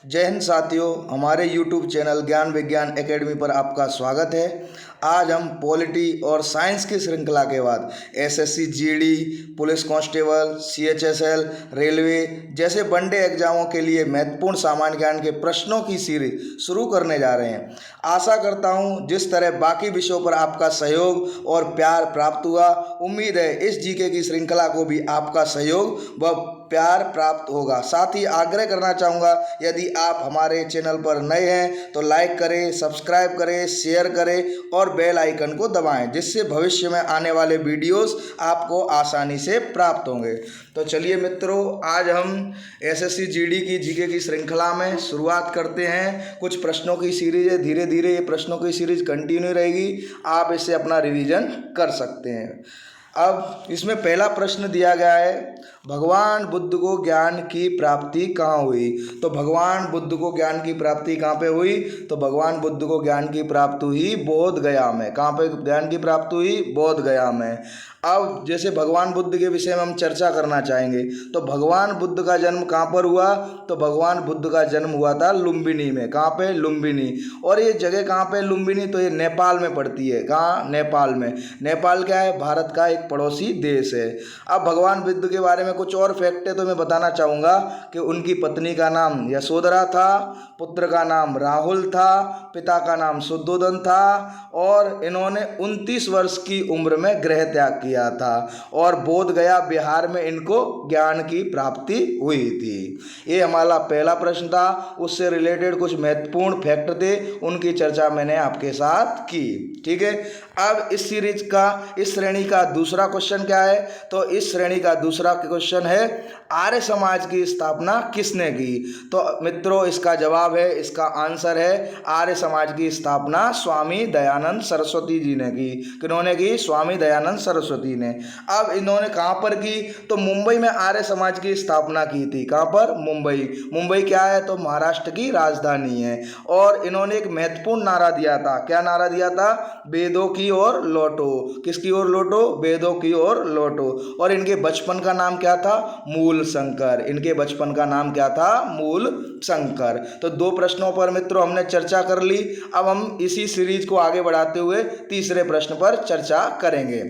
जय हिंद साथियों, हमारे YouTube चैनल ज्ञान विज्ञान एकेडमी पर आपका स्वागत है। आज हम पॉलिटी और साइंस की श्रृंखला के बाद SSC GD, police constable, CHSL, railway जैसे वनडे एग्जामों के लिए महत्वपूर्ण सामान्य ज्ञान के प्रश्नों की सीरीज शुरू करने जा रहे हैं। आशा करता हूं जिस तरह बाकी विषयों पर आपका सहयोग और प्यार प्राप्त हुआ, उम्मीद है इस जीके की श्रृंखला को भी आपका सहयोग व प्यार प्राप्त होगा। साथ ही आग्रह करना चाहूँगा, यदि आप हमारे चैनल पर नए हैं तो लाइक करें, सब्सक्राइब करें, शेयर करें और बेल आइकन को दबाएं, जिससे भविष्य में आने वाले वीडियोस आपको आसानी से प्राप्त होंगे। तो चलिए मित्रों, आज हम एसएससी जीडी की जीके की श्रृंखला में शुरुआत करते हैं। कुछ प्रश्नों की सीरीज है, धीरे धीरे ये प्रश्नों की सीरीज कंटिन्यू रहेगी, आप इससे अपना रिवीजन कर सकते हैं। अब इसमें पहला प्रश्न दिया गया है, भगवान बुद्ध को ज्ञान की प्राप्ति कहाँ हुई? तो भगवान बुद्ध को ज्ञान की प्राप्ति कहाँ पे हुई? तो भगवान बुद्ध को ज्ञान की प्राप्ति हुई बोध गया में। कहाँ पे ज्ञान की प्राप्ति हुई? बोध गया में। अब जैसे भगवान बुद्ध के विषय में हम चर्चा करना चाहेंगे, तो भगवान बुद्ध का जन्म कहाँ पर हुआ? तो भगवान बुद्ध का जन्म हुआ था लुम्बिनी में। कहाँ पे? लुम्बिनी। और ये जगह कहाँ पे लुम्बिनी? तो ये नेपाल में पड़ती है। कहाँ? नेपाल में। नेपाल क्या है? भारत का एक पड़ोसी देश है। अब भगवान बुद्ध के बारे में कुछ और फैक्ट है तो मैं बताना चाहूँगा कि उनकी पत्नी का नाम यशोधरा था, पुत्र का नाम राहुल था, पिता का नाम शुद्धोधन था और इन्होंने 29 वर्ष की उम्र में गृह त्याग किया था और बोध गया बिहार में इनको ज्ञान की प्राप्ति हुई थी। ये हमारा पहला प्रश्न था, उससे रिलेटेड कुछ महत्वपूर्ण फैक्ट थे, उनकी चर्चा मैंने आपके साथ की। ठीक है। अब इस सीरीज का, इस श्रेणी का दूसरा क्वेश्चन क्या है? तो इस श्रेणी का दूसरा क्वेश्चन है, आर्य समाज की स्थापना किसने की? तो मित्रों इसका जवाब है, इसका आंसर है, आर्य समाज की स्थापना स्वामी दयानंद सरस्वती जी ने की। किन्होंने की? स्वामी दयानंद सरस्वती ने। अब इन्होंने कहाँ पर की? तो मुंबई में आर्य समाज की स्थापना की थी। कहाँ पर? मुंबई। मुंबई क्या है? तो महाराष्ट्र की राजधानी है। और इन्होंने एक महत्वपूर्ण नारा दिया था। क्या नारा दिया था? वेदों की ओर लौटो। किसकी ओर लौटो? वेदों की ओर लौटो। और इनके बचपन का नाम क्या था? मूल शंकर। इनके बचपन का नाम क्या था? मूल शंकर। तो दो प्रश्नों पर मित्रों हमने चर्चा कर ली। अब हम इसी सीरीज को आगे बढ़ाते हुए तीसरे प्रश्न पर चर्चा करेंगे।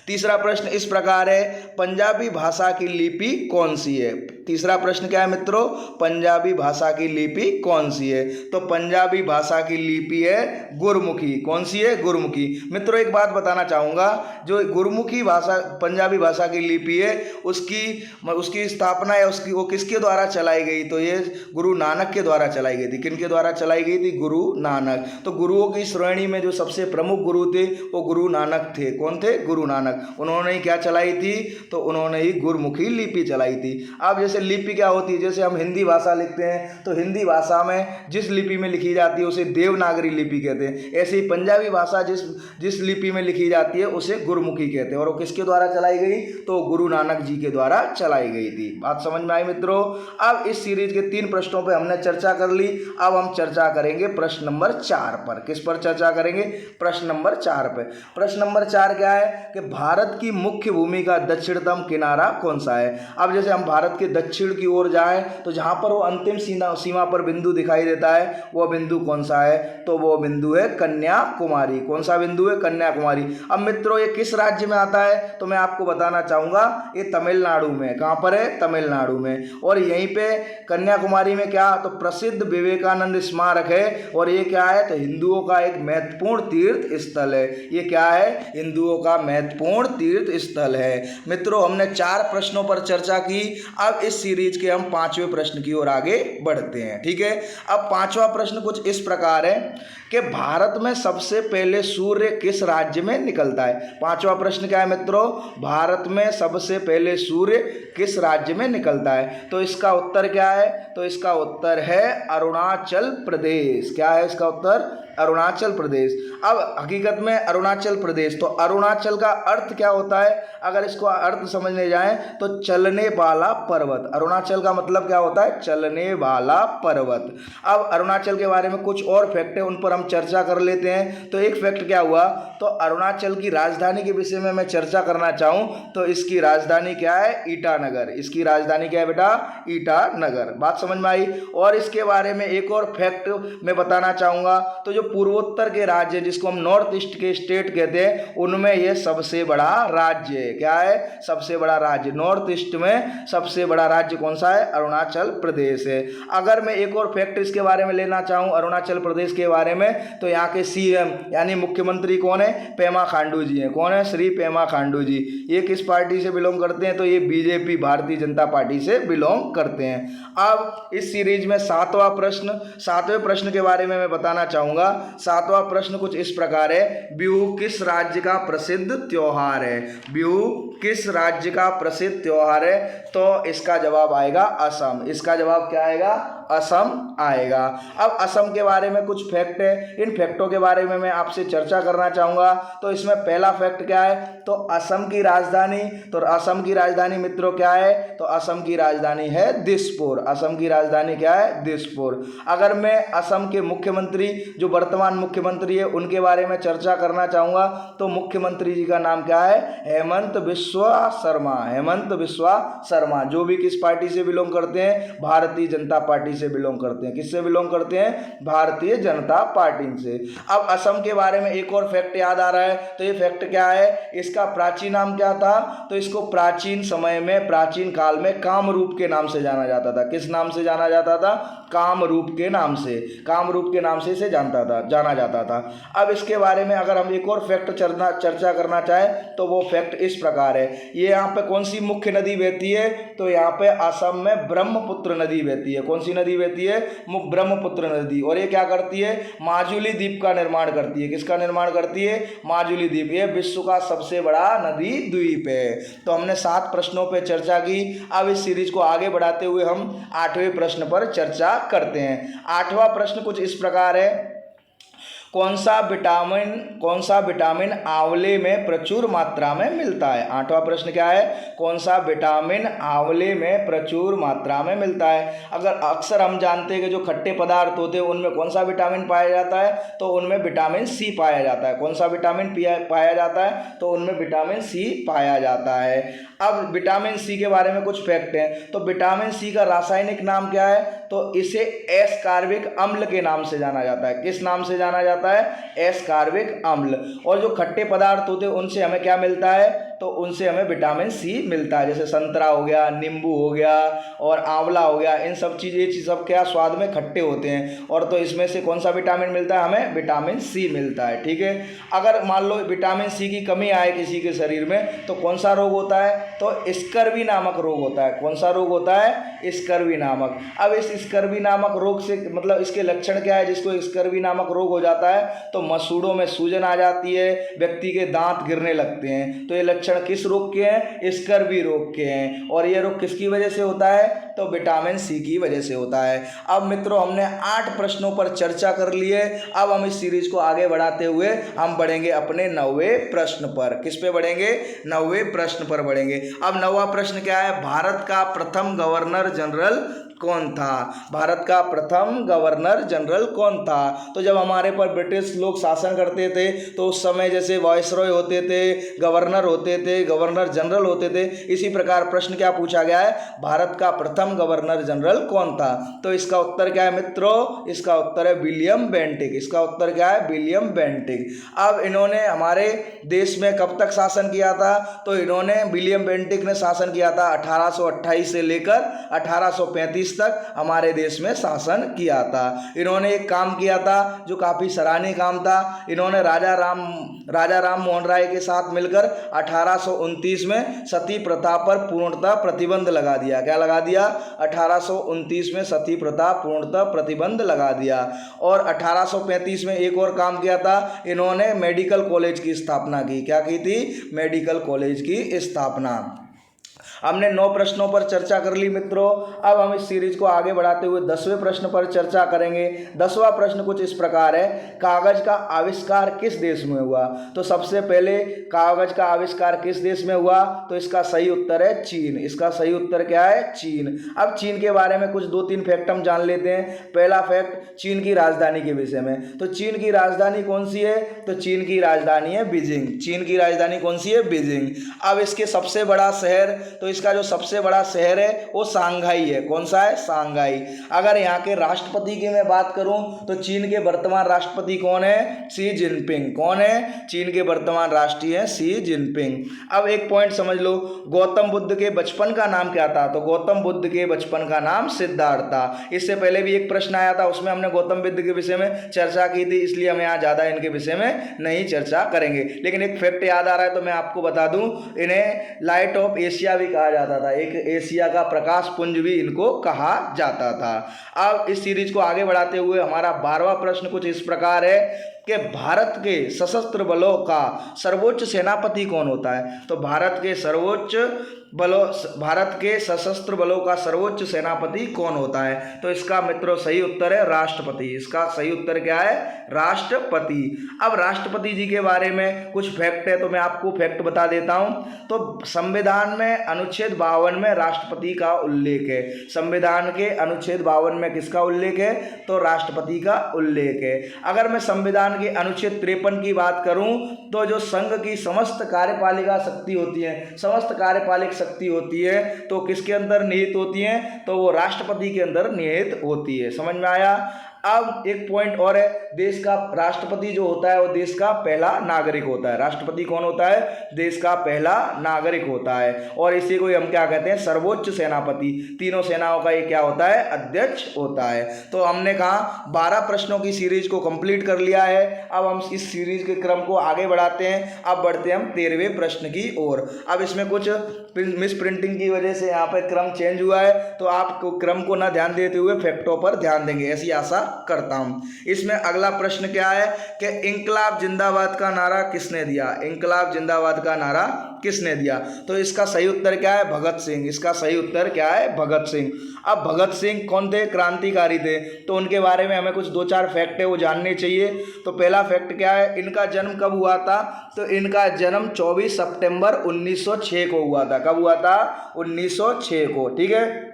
तीसरा प्रश्न इस प्रकार है, पंजाबी भाषा की लिपि कौन सी है? तीसरा प्रश्न क्या है मित्रों? पंजाबी भाषा की लिपि कौन सी है? तो पंजाबी भाषा की लिपि है गुरमुखी। कौन सी है? गुरमुखी। मित्रों एक बात बताना चाहूँगा, जो गुरमुखी भाषा, पंजाबी भाषा की लिपि है, उसकी स्थापना या उसकी वो किसके द्वारा चलाई गई? तो ये गुरु नानक के द्वारा चलाई गई थी। किनके द्वारा चलाई गई थी? गुरु नानक। तो गुरुओं की श्रेणी में जो सबसे प्रमुख गुरु थे वो गुरु नानक थे। कौन थे? गुरु नानक। उन्होंने ही क्या चलाई थी? तो उन्होंने ही गुरमुखी लिपि चलाई थी। अब जैसे लिपि क्या होती है, जैसे हम हिंदी भाषा लिखते हैं तो हिंदी भाषा में जिस लिपि में लिखी जाती है उसे देवनागरी लिपि कहते हैं। ऐसे ही पंजाबी भाषा जिस लिपि में लिखी जाती है उसे गुरमुखी कहते हैं। और वो किसके द्वारा चलाई गई? तो गुरु नानक जी के द्वारा चलाई गई थी। बात समझ में आई मित्रों? अब इस सीरीज के 3 प्रश्नों पर हमने चर्चा कर ली। अब हम चर्चा करेंगे प्रश्न नंबर 4 पर। किस पर चर्चा करेंगे? प्रश्न नंबर 4 पर। प्रश्न नंबर 4 क्या है कि भारत की मुख्य भूमि का दक्षिणतम किनारा कौन सा है? अब जैसे हम भारत के दक्षिण की ओर जाएं तो जहां पर वो अंतिम सीमा पर बिंदु दिखाई देता है, वह बिंदु कौन सा है? तो वो बिंदु है कन्याकुमारी। कौन सा बिंदु है? कन्याकुमारी। अब मित्रों ये किस राज्य में आता है? तो मैं आपको बताना चाहूंगा, ये तमिलनाडु में। कहां पर है? तमिलनाडु में। और यहीं पे कन्याकुमारी में क्या? तो प्रसिद्ध विवेकानंद स्मारक है। और ये क्या है? तो हिंदुओं का एक महत्वपूर्ण तीर्थ स्थल है। ये क्या है? हिंदुओं का महत्वपूर्ण तीर्थ स्थल है। मित्रों हमने 4 प्रश्नों पर चर्चा की। अब इस सीरीज के हम 5वें प्रश्न की ओर आगे बढ़ते हैं। ठीक है। अब 5वां प्रश्न कुछ इस प्रकार है कि भारत में सबसे पहले सूर्य किस राज्य में निकलता है? 5वां प्रश्न क्या है मित्रों? भारत में सबसे पहले सूर्य किस राज्य में निकलता है? तो इसका उत्तर क्या है? तो इसका उत्तर है अरुणाचल प्रदेश। क्या है इसका उत्तर? अरुणाचल प्रदेश। अब हकीकत में अरुणाचल प्रदेश, तो अरुणाचल का अर्थ क्या होता है, अगर इसको अर्थ समझने जाएं तो चलने वाला पर्वत। अरुणाचल का मतलब क्या होता है, चलने वाला पर्वत। अब अरुणाचल के बारे में कुछ और फैक्ट है, उन पर हम चर्चा कर लेते हैं। तो एक फैक्ट क्या हुआ, तो अरुणाचल की राजधानी के विषय में मैं चर्चा करना चाहूं तो इसकी राजधानी क्या है, ईटानगर। इसकी राजधानी क्या है बेटा, ईटानगर। बात समझ में आई। और इसके बारे में एक और फैक्ट मैं बताना चाहूंगा, तो जो पूर्वोत्तर के राज्य जिसको हम नॉर्थ ईस्ट के स्टेट कहते हैं, उनमें यह सबसे बड़ा राज्य है। क्या है, सबसे बड़ा राज्य। नॉर्थ ईस्ट में सबसे बड़ा राज्य कौन सा है, अरुणाचल प्रदेश है। अगर मैं एक और फैक्ट इसके बारे में लेना चाहूं अरुणाचल प्रदेश के बारे में, तो यहाँ के सीएम यानी मुख्यमंत्री कौन है, पेमा खांडू जी हैं। कौन है, श्री पेमा खांडू जी। ये किस पार्टी से बिलोंग करते हैं, तो ये बीजेपी, भारतीय जनता पार्टी से बिलोंग करते हैं। अब इस सीरीज में सातवें प्रश्न के बारे में मैं बताना चाहूंगा। सातवां प्रश्न कुछ इस प्रकार है, बिहू किस राज्य का प्रसिद्ध त्योहार है। बिहू किस राज्य का प्रसिद्ध त्योहार है, तो इसका जवाब आएगा असम। इसका जवाब क्या आएगा, असम आएगा। अब असम के बारे में कुछ फैक्ट है, इन फैक्टों के बारे में मैं आपसे चर्चा करना चाहूंगा। तो इसमें पहला फैक्ट क्या है, तो असम की राजधानी, तो असम की राजधानी मित्रों क्या है, तो असम की राजधानी है दिसपुर। असम की राजधानी क्या है, दिसपुर। अगर मैं असम के मुख्यमंत्री, जो वर्तमान मुख्यमंत्री है, उनके बारे में चर्चा करना चाहूंगा, तो मुख्यमंत्री जी का नाम क्या है, हेमंत बिस्वा शर्मा। हेमंत बिस्वा शर्मा, जो भी किस पार्टी से बिलोंग करते हैं, भारतीय जनता पार्टी से बिलोंग करते हैं। किससे बिलोंग करते हैं, भारतीय जनता पार्टी से। अब असम के बारे में एक और फैक्ट याद आ रहा है, तो ये फैक्ट क्या है, इसका प्राचीन नाम क्या था, तो इसको प्राचीन समय में, प्राचीन काल में कामरूप के नाम से जाना जाता था। किस नाम से जाना जाता था, कामरूप के नाम से। कामरूप के नाम से इसे जाना जाता था। अब इसके बारे में अगर हम एक और फैक्ट चर्चा करना चाहें, तो वो फैक्ट इस प्रकार है, ये यहाँ पे कौन सी मुख्य नदी बहती है, तो यहाँ पे असम में ब्रह्मपुत्र नदी बहती है। कौन सी नदी बहती है, ब्रह्मपुत्र नदी। और ये क्या करती है, माजुली द्वीप का निर्माण करती है। किसका निर्माण करती है, माजुली द्वीप। ये विश्व का सबसे बड़ा नदी द्वीप है। तो हमने 7 प्रश्नों पर चर्चा की। अब इस सीरीज को आगे बढ़ाते हुए हम 8वें प्रश्न पर चर्चा करते हैं। 8वां प्रश्न कुछ इस प्रकार है, कौन सा विटामिन आंवले में प्रचुर मात्रा में मिलता है। 8वां प्रश्न क्या है, कौन सा विटामिन आंवले में प्रचुर मात्रा में मिलता है। अगर अक्सर हम जानते हैं कि जो खट्टे पदार्थ होते हैं उनमें कौन सा विटामिन पाया जाता है, तो उनमें विटामिन सी पाया जाता है। कौन सा विटामिन पाया जाता है, तो उनमें विटामिन सी पाया जाता है। अब विटामिन सी के बारे में कुछ फैक्ट हैं। तो विटामिन सी का रासायनिक नाम क्या है, तो इसे एस्कार्बिक अम्ल के नाम से जाना जाता है। किस नाम से जाना जाता है, एस्कार्बिक अम्ल। और जो खट्टे पदार्थ होते हैं उनसे हमें क्या मिलता है, तो उनसे हमें विटामिन सी मिलता है। जैसे संतरा हो गया, नींबू हो गया और आंवला हो गया, इन सब चीज़ सब क्या स्वाद में खट्टे होते हैं। और तो इसमें से कौन सा विटामिन मिलता है, हमें विटामिन सी मिलता है। ठीक है, अगर मान लो विटामिन सी की कमी आए किसी के शरीर में, तो कौन सा रोग होता है, तो स्कर्वी नामक रोग होता है। कौन सा रोग होता है, स्कर्वी नामक। अब इस स्कर्वी नामक रोग से मतलब इसके लक्षण क्या है, जिसको स्कर्वी नामक रोग हो जाता है तो मसूड़ों में सूजन आ जाती है, व्यक्ति के दांत गिरने लगते हैं। तो ये लक्षण किस रोग के हैं, स्कर्वी रोग के हैं। और ये रोग किसकी वजह से होता है, तो विटामिन सी की वजह से होता है। अब मित्रों हमने 8 प्रश्नों पर चर्चा कर ली है। अब हम इस सीरीज को आगे बढ़ाते हुए हम बढ़ेंगे अपने 9वें प्रश्न पर। किस पे बढ़ेंगे, 9वें प्रश्न पर बढ़ेंगे। अब 9वां प्रश्न क्या है, भारत का प्रथम गवर्नर जनरल कौन था। भारत का प्रथम गवर्नर जनरल कौन था। तो जब हमारे पर ब्रिटिश लोग शासन करते थे तो उस समय जैसे वायसरॉय होते थे, गवर्नर होते थे, गवर्नर जनरल होते थे, इसी प्रकार प्रश्न क्या पूछा गया है, भारत का प्रथम गवर्नर जनरल कौन था। तो इसका उत्तर क्या है मित्रों, इसका उत्तर है विलियम बेंटिक। इसका उत्तर क्या है, विलियम बेंटिक। अब इन्होंने हमारे देश में कब तक शासन किया था, तो इन्होंने विलियम बेंटिक ने शासन किया था 1828 से लेकर 1835 तक हमारे देश में शासन किया था। इन्होंने एक काम किया था जो काफ़ी सराहनीय काम था। इन्होंने राजा राम मोहन राय के साथ मिलकर 1829 में सती प्रथा पर पूर्णतः प्रतिबंध लगा दिया। क्या लगा दिया, 1829 में सती प्रथा पूर्णतः प्रतिबंध लगा दिया। और 1835 में एक और काम किया था, इन्होंने मेडिकल कॉलेज की स्थापना की। क्या की थी, मेडिकल कॉलेज की स्थापना। हमने 9 प्रश्नों पर चर्चा कर ली मित्रों। अब हम इस सीरीज को आगे बढ़ाते हुए 10वें प्रश्न पर चर्चा करेंगे। 10वां प्रश्न कुछ इस प्रकार है, कागज का आविष्कार किस देश में हुआ? तो सबसे पहले कागज का आविष्कार किस देश में हुआ? तो इसका सही उत्तर है चीन। इसका सही उत्तर क्या है? चीन। अब चीन के बारे में कुछ 2-3 फैक्ट हम जान लेते हैं। पहला फैक्ट चीन की राजधानी के विषय में। तो चीन की राजधानी कौन सी है? तो चीन की राजधानी है बीजिंग। चीन की राजधानी कौन सी है? बीजिंग। अब इसके सबसे बड़ा शहर, तो इसका जो सबसे बड़ा शहर है वो शांघाई है। कौन सा है? शांघाई। अगर यहाँ के राष्ट्रपति की मैं बात करूं तो चीन के वर्तमान राष्ट्रपति कौन है? Xi Jinping. कौन है? चीन के वर्तमान राष्ट्रपति हैं शी जिनपिंग। अब एक पॉइंट समझ लो, गौतम बुद्ध के बचपन का नाम क्या था? तो गौतम बुद्ध के बचपन का नाम सिद्धार्थ था। इससे पहले भी एक प्रश्न आया था, उसमें हमने गौतम बुद्ध के विषय में चर्चा की थी, इसलिए हम यहाँ ज़्यादा इनके विषय में नहीं चर्चा करेंगे। लेकिन एक फैक्ट याद आ रहा है तो मैं आपको बता दूं, इन्हें लाइट ऑफ एशिया भी कहा जाता था। एक एशिया का प्रकाश पुंज भी इनको कहा जाता था। अब इस सीरीज को आगे बढ़ाते हुए हमारा 12वां प्रश्न कुछ इस प्रकार है कि भारत के सशस्त्र बलों का सर्वोच्च सेनापति कौन होता है? तो भारत के सशस्त्र बलों का सर्वोच्च सेनापति कौन होता है? तो इसका मित्रों सही उत्तर है राष्ट्रपति। इसका सही उत्तर क्या है? राष्ट्रपति। अब राष्ट्रपति जी के बारे में कुछ फैक्ट है तो मैं आपको फैक्ट बता देता हूं। तो संविधान में अनुच्छेद 52 में राष्ट्रपति का उल्लेख है। संविधान के अनुच्छेद 52 में किसका उल्लेख है? तो राष्ट्रपति का उल्लेख है। अगर मैं संविधान के अनुच्छेद 53 की बात करूं तो जो संघ की समस्त कार्यपालिका शक्ति होती है, समस्त कार्यपालिक शक्ति होती है, तो किसके अंदर निहित होती है? तो वो राष्ट्रपति के अंदर निहित होती है। समझ में आया? अब एक पॉइंट और है, देश का राष्ट्रपति जो होता है वो देश का पहला नागरिक होता है। राष्ट्रपति कौन होता है? देश का पहला नागरिक होता है। और इसी को हम क्या कहते हैं? सर्वोच्च सेनापति। तीनों सेनाओं का ये क्या होता है? अध्यक्ष होता है। तो हमने कहा 12 प्रश्नों की सीरीज को कंप्लीट कर लिया है। अब हम इस सीरीज के क्रम को आगे बढ़ाते हैं। अब बढ़ते हैं हम 13वें प्रश्न की ओर। अब इसमें कुछ मिस प्रिंटिंग की वजह से यहाँ पर क्रम चेंज हुआ है, तो आप क्रम को न ध्यान देते हुए फैक्टों पर ध्यान देंगे, ऐसी आशा करता हूं। इसमें अगला प्रश्न क्या है कि इंकलाब जिंदाबाद का नारा किसने दिया? इंकलाब जिंदाबाद का नारा किसने दिया? तो इसका सही उत्तर क्या है? भगत सिंह। इसका सही उत्तर क्या है? भगत सिंह। अब भगत सिंह कौन थे? क्रांतिकारी थे। तो उनके बारे में हमें कुछ 2-4 फैक्ट है वो जानने चाहिए। तो पहला फैक्ट क्या है? इनका जन्म कब हुआ था? तो इनका जन्म 24 सितंबर 1906 को हुआ था। कब हुआ था? 1906 को। ठीक है।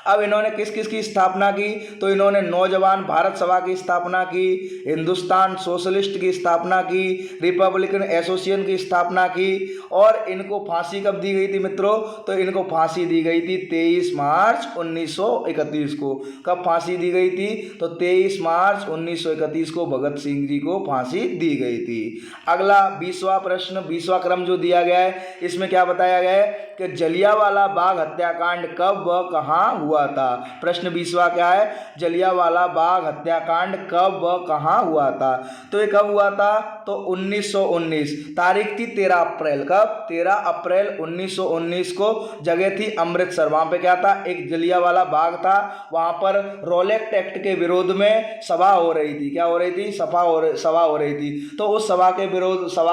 अब इन्होंने किस किस की स्थापना की? तो इन्होंने नौजवान भारत सभा की स्थापना की, हिंदुस्तान सोशलिस्ट की स्थापना की, रिपब्लिकन एसोसिएशन की स्थापना की। और इनको फांसी कब दी गई थी मित्रों? तो इनको फांसी दी गई थी 23 मार्च 1931 को। कब फांसी दी गई थी? तो 23 मार्च 1931 को भगत सिंह जी को फांसी दी गई थी। अगला 20वां प्रश्न, 20वां क्रम जो दिया गया है, इसमें क्या बताया गया है कि जलियांवाला बाग हत्याकांड कब व कहाँ हुआ था? प्रश्न 20वां क्या है? जलियांवाला बाग हत्याकांड कब व कहाँ हुआ था? तो ये कब हुआ था? तो 1919। तारीख थी 13 अप्रैल। कब? 13 अप्रैल 1919 को। जगह थी अमृतसर। वहाँ पे क्या था? एक जलियांवाला बाग था। वहाँ पर रॉलेट एक्ट के विरोध में सभा हो रही थी। क्या हो रही थी? सभा हो रही थी। तो उस सभा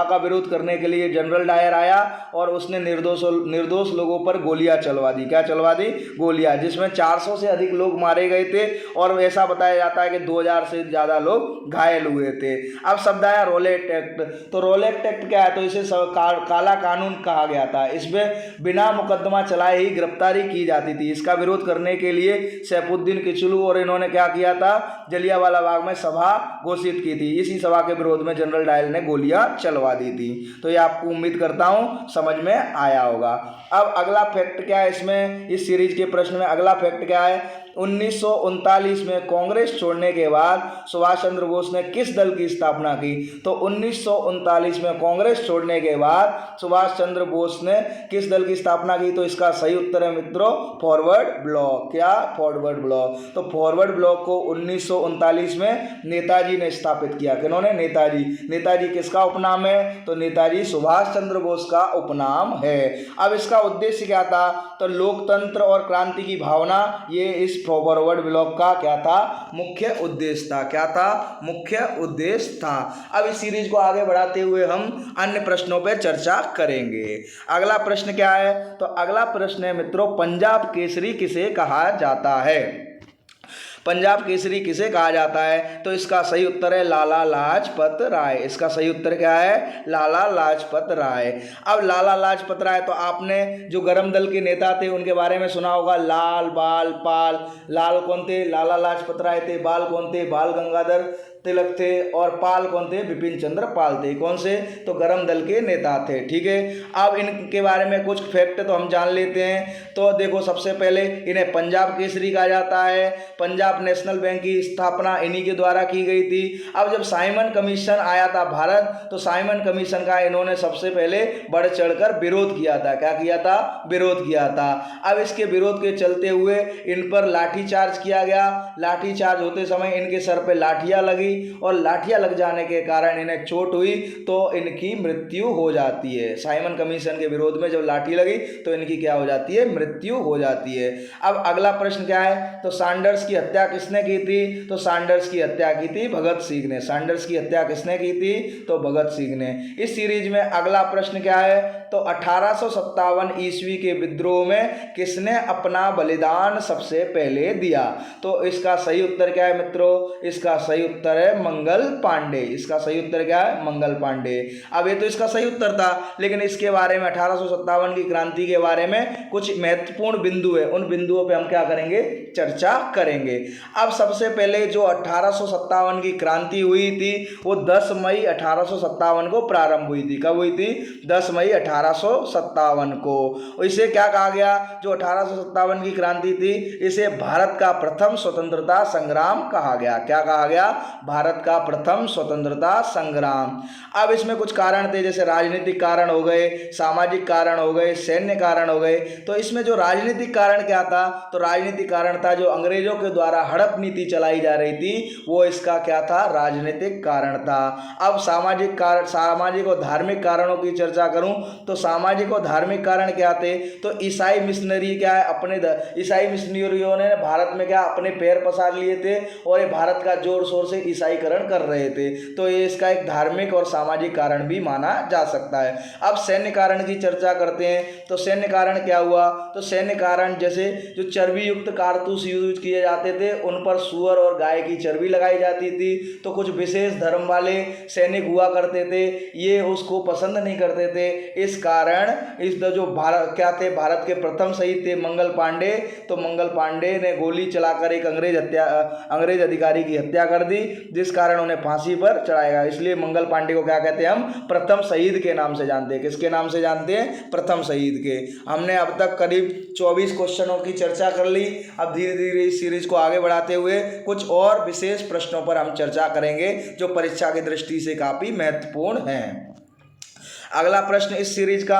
का विरोध करने के लिए जनरल डायर आया और उसने निर्दोष लोगों पर गोलियां चलवा दी। क्या चलवा दी? गोलियां, जिसमें 400 से अधिक लोग मारे गए थे और ऐसा बताया जाता है कि 2000 से ज़्यादा लोग घायल हुए थे। अब शब्द आया रॉलेट एक्ट। तो रॉलेट एक्ट क्या है? तो इसे काला कानून कहा गया था। इसमें बिना मुकदमा चलाए ही गिरफ्तारी की जाती थी। इसका विरोध करने के लिए सैफुद्दीन किचलू और इन्होंने क्या किया था? जलियांवाला बाग में सभा घोषित की थी। इसी सभा के विरोध में जनरल डायर ने गोलियां चलवा दी थी। तो ये आपको उम्मीद करता हूं समझ में आया होगा। अब अगला फैक्ट क्या है इसमें, इस सीरीज के प्रश्न में अगला फैक्ट क्या है? 1939 में कांग्रेस छोड़ने के बाद सुभाष चंद्र बोस ने किस दल की स्थापना की? तो 1939 में कांग्रेस छोड़ने के बाद सुभाष चंद्र बोस ने किस दल की स्थापना की? तो इसका सही उत्तर है मित्रों फॉरवर्ड ब्लॉक। क्या? Forward block. तो फॉरवर्ड ब्लॉक को 1939 में नेताजी ने स्थापित किया। किन्होंने? नेताजी। नेताजी किसका उपनाम है? तो नेताजी सुभाष चंद्र बोस का उपनाम है। अब इसका उद्देश्य क्या था? तो लोकतंत्र और क्रांति की भावना, ये इस फॉरवर्ड ब्लॉग का क्या था, मुख्य उद्देश्य था। क्या था, मुख्य उद्देश्य था। अब इस सीरीज को आगे बढ़ाते हुए हम अन्य प्रश्नों पर चर्चा करेंगे। अगला प्रश्न क्या है, तो अगला प्रश्न है मित्रों, पंजाब केसरी किसे कहा जाता है। पंजाब केसरी किसे कहा जाता है, तो इसका सही उत्तर है लाला लाजपत राय। इसका सही उत्तर क्या है, लाला लाजपत राय। अब लाला लाजपत राय, तो आपने जो गरम दल के नेता थे उनके बारे में सुना होगा, लाल, बाल, पाल। लाल कौन थे, लाला लाजपत राय थे। बाल कौन थे, बाल गंगाधर तिलक थे। और पाल कौन थे, बिपिन चंद्र पाल थे। कौन से, तो गरम दल के नेता थे। ठीक है, अब इनके बारे में कुछ फैक्ट तो हम जान लेते हैं। तो देखो, सबसे पहले इन्हें पंजाब केसरी कहा जाता है। पंजाब नेशनल बैंक की स्थापना इन्हीं के द्वारा की गई थी। अब जब साइमन कमीशन आया था भारत, तो साइमन कमीशन का इन्होंने सबसे पहले बढ़ चढ़कर विरोध किया था। क्या किया था, विरोध किया था। अब इसके विरोध के चलते हुए इन पर लाठीचार्ज किया गया। लाठीचार्ज होते समय इनके सर पे लाठियां लगी और लाठियां लग जाने के कारण इन्हें चोट हुई, तो इनकी मृत्यु हो जाती है। साइमन कमीशन के विरोध में जब लाठी लगी तो इनकी क्या हो जाती है, मृत्यु हो जाती है। अब अगला प्रश्न क्या है, तो सैंडर्स की हत्या किसने की थी, तो सैंडर्स की हत्या की थी भगत सिंह ने। सैंडर्स की हत्या किसने की थी, तो भगत सिंह ने। इस सीरीज में अगला प्रश्न क्या है, तो 1857 ईस्वी के विद्रोह में किसने अपना बलिदान सबसे पहले दिया, तो इसका सही उत्तर क्या है मित्रों, इसका सही उत्तर है मंगल पांडे। इसका सही उत्तर क्या है, मंगल पांडे। अब ये तो इसका सही उत्तर था, लेकिन इसके बारे में 1857 की क्रांति के बारे में कुछ महत्वपूर्ण बिंदु है, उन बिंदुओं पे हम क्या करेंगे, चर्चा करेंगे। अब सबसे पहले जो 1857 की क्रांति हुई थी वो 10 मई 1857 को प्रारंभ हुई थी। कब हुई थी, 10 मई 1857 को। इसे क्या कहा गया, जो 1857 की क्रांति थी इसे भारत का प्रथम स्वतंत्रता संग्राम कहा गया। क्या कहा गया, भारत का प्रथम स्वतंत्रता संग्राम। अब इसमें कुछ कारण थे, जैसे राजनीतिक कारण हो गए, सामाजिक कारण हो गए, सैन्य कारण हो गए। तो इसमें जो राजनीतिक कारण क्या था, तो राजनीतिक कारण था जो अंग्रेजों के द्वारा हड़प नीति चलाई जा रही थी, वो इसका क्या था, राजनीतिक कारण था। अब सामाजिक कारण, सामाजिक और धार्मिक कारणों की चर्चा करूं तो सामाजिक और धार्मिक कारण क्या थे, तो ईसाई मिशनरी क्या है, अपने ईसाई मिशनरियों ने भारत में क्या अपने पैर पसार लिए थे और ये भारत का जोर शोर से ईसाईकरण कर रहे थे। तो ये इसका एक धार्मिक और सामाजिक कारण भी माना जा सकता है। अब सैन्य कारण की चर्चा करते हैं, तो सैन्य कारण क्या हुआ, तो सैन्य कारण जैसे जो चर्बी युक्त कारतूस यूज किए जाते थे उन पर सुअर और गाय की चर्बी लगाई जाती थी। तो कुछ विशेष धर्म वाले सैनिक हुआ करते थे, ये उसको पसंद नहीं करते थे। इस कारण इस जो भारत क्या थे, भारत के प्रथम शहीद थे मंगल पांडे, तो मंगल पांडे ने गोली चलाकर एक अंग्रेज अधिकारी की हत्या कर दी, जिस कारण उन्हें फांसी पर चढ़ाया गया। इसलिए मंगल पांडे को क्या कहते हैं, हम प्रथम शहीद के नाम से जानते हैं। किसके नाम से जानते हैं, प्रथम शहीद के। हमने अब तक करीब 24 क्वेश्चनों की चर्चा कर ली। अब धीरे धीरे इस सीरीज को आगे बढ़ाते हुए कुछ और विशेष प्रश्नों पर हम चर्चा करेंगे जो परीक्षा की दृष्टि से काफी महत्वपूर्ण हैं। अगला प्रश्न इस सीरीज का,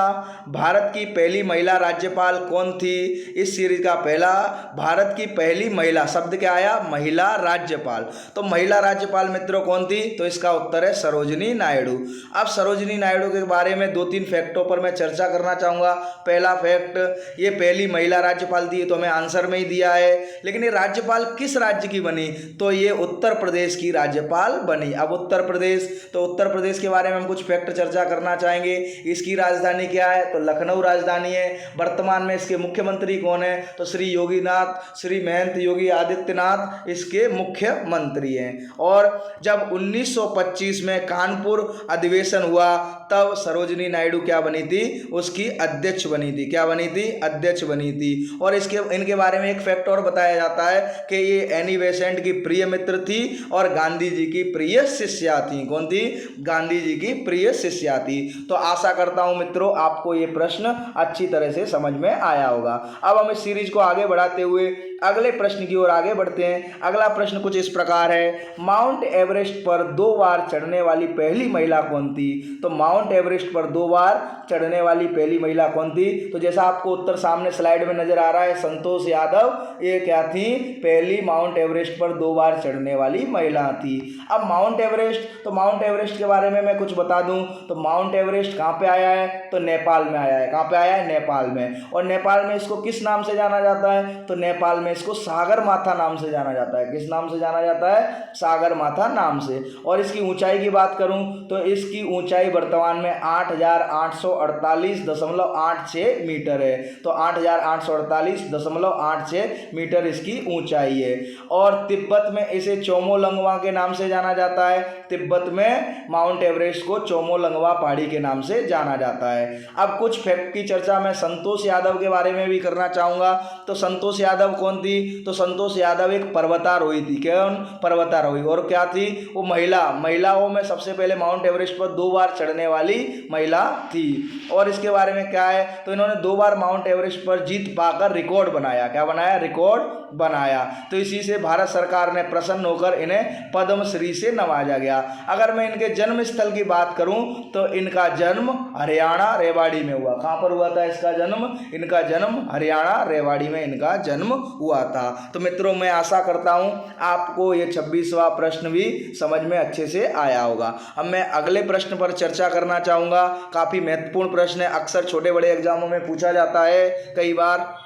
भारत की पहली महिला राज्यपाल कौन थी। इस सीरीज का पहला, भारत की पहली महिला, शब्द क्या आया, महिला राज्यपाल। तो महिला राज्यपाल मित्रों कौन थी, तो इसका उत्तर है सरोजिनी नायडू। अब सरोजिनी नायडू के बारे में 2-3 फैक्टों पर मैं चर्चा करना चाहूँगा। पहला फैक्ट, ये पहली महिला राज्यपाल थी, तो हमें आंसर में ही दिया है, लेकिन ये राज्यपाल किस राज्य की बनी, तो ये उत्तर प्रदेश की राज्यपाल बनी। अब उत्तर प्रदेश, तो उत्तर प्रदेश के बारे में हम कुछ फैक्ट चर्चा करना चाहेंगे। इसकी राजधानी क्या है, तो लखनऊ राजधानी है। वर्तमान में इसके मुख्यमंत्री कौन है, तो श्री महंत योगी आदित्यनाथ इसके मुख्यमंत्री हैं। और जब 1925 में कानपुर अधिवेशन हुआ तब सरोजिनी नायडू क्या बनी थी, उसकी अध्यक्ष बनी थी। क्या बनी थी, अध्यक्ष बनी थी। और इनके बारे में एक फैक्ट और बताया जाता है कि ये एनी बेसेंट की प्रिय मित्र थी और गांधी जी की प्रिय शिष्या थी। कौन थी, गांधी जी की प्रिय शिष्या थी। तो आशा करता हूं मित्रों आपको ये प्रश्न अच्छी तरह से समझ में आया होगा। अब हम इस सीरीज को आगे बढ़ाते हुए अगले प्रश्न की ओर आगे बढ़ते हैं। अगला प्रश्न कुछ इस प्रकार है, माउंट एवरेस्ट पर 2 बार चढ़ने वाली पहली महिला कौन थी। तो माउंट एवरेस्ट पर 2 बार चढ़ने वाली पहली महिला कौन थी, तो जैसा आपको उत्तर सामने स्लाइड में नजर आ रहा है, संतोष यादव ये क्या थी, पहली माउंट एवरेस्ट पर 2 बार चढ़ने वाली महिला थी। अब माउंट एवरेस्ट, तो माउंट एवरेस्ट के बारे में मैं कुछ बता दूं, तो माउंट एवरेस्ट कहाँ पे आया है, तो नेपाल में आया है। कहाँ पे आया है? नेपाल में। और नेपाल में इसको किस नाम से जाना जाता है? तो नेपाल में इसको सागरमाथा नाम से जाना जाता है। किस नाम से जाना जाता है? सागरमाथा नाम से। और इसकी ऊंचाई की बात करूं तो इसकी ऊंचाई वर्तमान में 8,848.86 मीटर है। तो 8,848.86 मीटर इसकी ऊंचाई है। और तिब्बत में इसे चोमोलंगवा के नाम से जाना जाता है। तिब्बत में माउंट एवरेस्ट को चोमोलंगवा पहाड़ी के नाम से जाना जाता है। अब कुछ फैक्ट की चर्चा मैं संतोष यादव के बारे में भी करना चाहूँगा। तो संतोष यादव कौन थी? तो संतोष यादव एक पर्वतारोही थी। कौन? पर्वतारोही। और क्या थी वो? महिलाओं में सबसे पहले माउंट एवरेस्ट पर 2 बार चढ़ने वाली महिला थी। और इसके बारे में क्या है? तो इन्होंने 2 बार माउंट एवरेस्ट पर जीत पाकर रिकॉर्ड बनाया। क्या बनाया? रिकॉर्ड बनाया। तो इसी से भारत सरकार ने प्रसन्न होकर इन्हें पद्मश्री से नवाजा गया। अगर मैं इनके जन्म स्थल की बात करूं तो इनका जन्म हरियाणा रेवाड़ी में हुआ। कहां पर हुआ था इसका जन्म? इनका जन्म हरियाणा रेवाड़ी में इनका जन्म हुआ था। तो मित्रों, मैं आशा करता हूं आपको ये 26वां प्रश्न भी समझ में अच्छे से आया होगा। अब मैं अगले प्रश्न पर चर्चा करना चाहूंगा। काफी महत्वपूर्ण प्रश्न है, अक्सर छोटे बड़े एग्जामों में पूछा जाता है कई बार।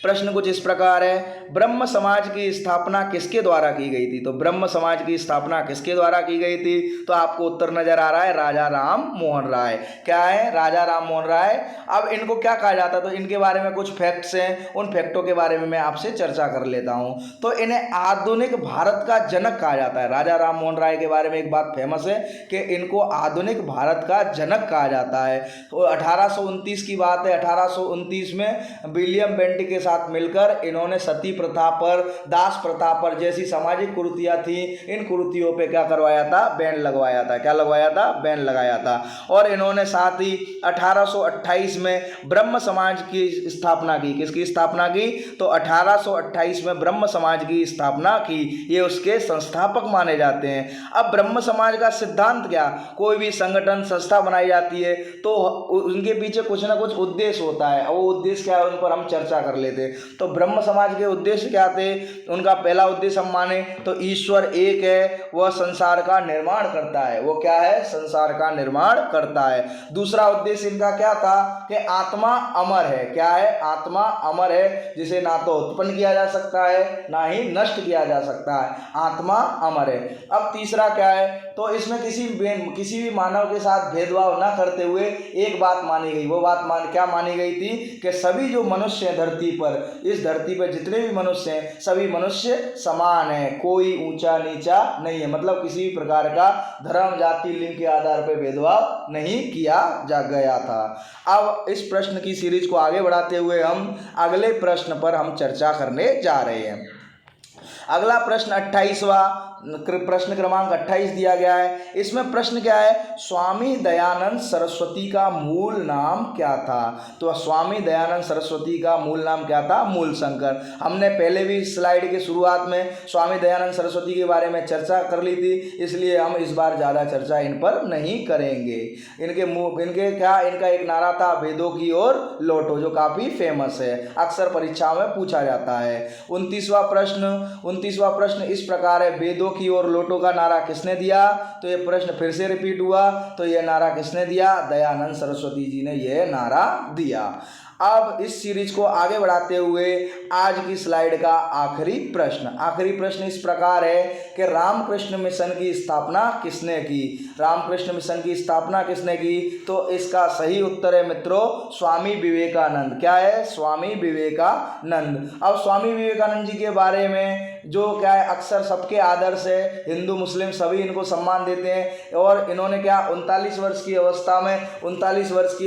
प्रश्न कुछ इस प्रकार है, ब्रह्म समाज की स्थापना किसके द्वारा की गई थी? तो ब्रह्म समाज की स्थापना किसके द्वारा की गई थी? तो आपको उत्तर नजर आ रहा है, राजा राम मोहन राय। क्या है? राजा राम मोहन राय। अब इनको क्या कहा जाता है? तो इनके बारे में कुछ फैक्ट्स हैं, उन फैक्टों के बारे में मैं आपसे चर्चा कर लेता हूं। तो इन्हें आधुनिक भारत का जनक कहा जाता है। राजा राम मोहन राय के बारे में एक बात फेमस है कि इनको आधुनिक भारत का जनक कहा जाता है। तो 1829 की बात है। 1829 में विलियम बेंटिक के साथ मिलकर इन्होंने सती प्रथा पर, दास प्रथा पर जैसी सामाजिक कुरीतियां थी, इन कुरीतियों पे क्या करवाया था? बैन लगवाया था। क्या लगवाया था? बैन लगाया था। और इन्होंने साथ ही 1828 में ब्रह्म समाज की स्थापना की। किसकी स्थापना की? तो 1828 में ब्रह्म समाज की स्थापना की। ये उसके संस्थापक माने जाते हैं। अब ब्रह्म समाज का सिद्धांत क्या? कोई भी संगठन, संस्था बनाई जाती है तो उनके पीछे कुछ ना कुछ उद्देश्य होता है। वो उद्देश्य क्या है, उन पर हम चर्चा कर लेते हैं। तो ब्रह्म समाज के उद्देश्य क्या थे? उनका पहला उद्देश्य हम माने तो ईश्वर एक है, वह संसार का निर्माण करता है। वो क्या है? संसार का निर्माण करता है। दूसरा उद्देश्य इनका क्या था? कि आत्मा अमर है। क्या है? आत्मा अमर है, जिसे ना तो उत्पन्न किया जा सकता है ना ही नष्ट किया जा सकता है। आत्मा अमर है। अब तीसरा क्या है? तो इसमें किसी भी मानव के साथ भेदभाव न करते हुए एक बात मानी गई। वो बात क्या मानी गई थी? कि सभी जो मनुष्य हैं धरती पर, इस धरती पर जितने भी मनुष्य हैं, सभी मनुष्य समान हैं, कोई ऊंचा नीचा नहीं है। मतलब किसी भी प्रकार का धर्म, जाति, लिंग के आधार पर भेदभाव नहीं किया जा गया था। अब इस प्रश्न की सीरीज को आगे बढ़ाते हुए हम अगले प्रश्न पर हम चर्चा करने जा रहे हैं। अगला प्रश्न 28वां प्रश्न क्रमांक 28 दिया गया है। इसमें प्रश्न क्या है? स्वामी दयानंद सरस्वती का मूल नाम क्या था? तो स्वामी दयानंद सरस्वती का मूल नाम क्या था? मूलशंकर। हमने पहले भी स्लाइड के शुरुआत में स्वामी दयानंद सरस्वती के बारे में चर्चा कर ली थी, इसलिए हम इस बार ज़्यादा चर्चा इन पर नहीं करेंगे। इनका एक नारा था, वेदों की ओर लौटो, जो काफ़ी फेमस है, अक्सर परीक्षाओं में पूछा जाता है। 29वां प्रश्न इस प्रकार है, वेदों की ओर लौटो का नारा किसने दिया? तो ये प्रश्न फिर से रिपीट हुआ। तो ये नारा किसने दिया? दयानंद सरस्वती जी ने यह नारा दिया। अब इस सीरीज को आगे बढ़ाते हुए आज की स्लाइड का आखिरी प्रश्न इस प्रकार है कि रामकृष्ण मिशन की स्थापना किसने की? रामकृष्ण मिशन की स्थापना किसने की? तो इसका सही उत्तर है मित्रों, स्वामी विवेकानंद। क्या है? स्वामी विवेकानंद। अब स्वामी विवेकानंद जी के बारे में जो क्या है, अक्सर सबके आदर्श है, हिंदू मुस्लिम सभी इनको सम्मान देते हैं। और इन्होंने क्या 39 वर्ष की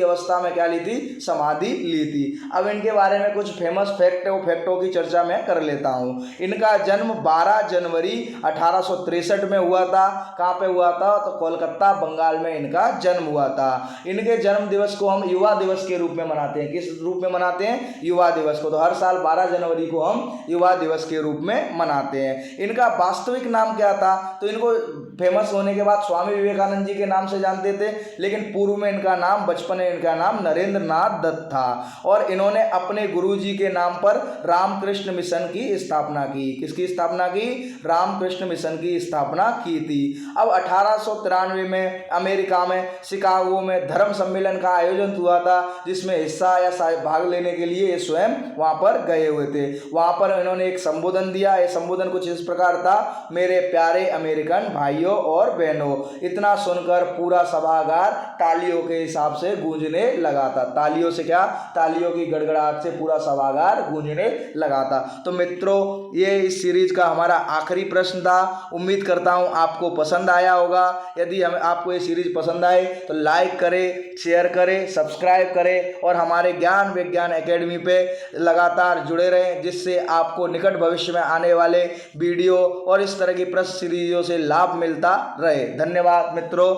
अवस्था में क्या ली थी? समाधि ली थी। अब इनके बारे में कुछ फेमस फैक्ट है, वो फैक्टों की चर्चा मैं कर लेता हूँ। इनका जन्म 12 जनवरी 1863 में हुआ था। कहाँ पे हुआ था? तो कोलकाता, बंगाल में इनका जन्म हुआ था। इनके जन्म दिवस को हम युवा दिवस के रूप में मनाते हैं। किस रूप में मनाते हैं? युवा दिवस को। तो हर साल 12 जनवरी को हम युवा दिवस के रूप में मनाते हैं। इनका वास्तविक नाम क्या था? तो इनको फेमस होने के बाद स्वामी विवेकानंद जी के नाम से जानते थे, लेकिन पूर्व में इनका नाम, बचपन में इनका नाम नरेंद्र नाथ दत्त था। और इन्होंने अपने गुरुजी के नाम पर रामकृष्ण मिशन की स्थापना की। किसकी स्थापना की? रामकृष्ण मिशन की स्थापना की थी। अब 1893 में अमेरिका में शिकागो में धर्म सम्मेलन का आयोजन हुआ था, जिसमें हिस्सा या भाग लेने के लिए ये स्वयं वहां पर गए हुए थे। वहां पर इन्होंने एक संबोधन दिया। ये संबोधन कुछ इस प्रकार था: मेरे प्यारे अमेरिकन भाइयों और बहनों। इतना सुनकर पूरा सभागार तालियों के हिसाब से गूंजने लगा था। तालियों से क्या? तालियों की गड़गड़ाहट से पूरा सभागार गूंजने लगा था। तो मित्रों, ये इस सीरीज का हमारा आखिरी प्रश्न था। उम्मीद करता हूं आपको पसंद आया होगा। यदि आपको ये सीरीज पसंद आए तो लाइक करें, शेयर करें, सब्सक्राइब करें और हमारे ज्ञान विज्ञान एकेडमी पे लगातार जुड़े रहें, जिससे आपको निकट भविष्य में आने वाले वीडियो और इस तरह की प्रश्न सीरीजों से लाभ मिलता रहे। धन्यवाद मित्रों।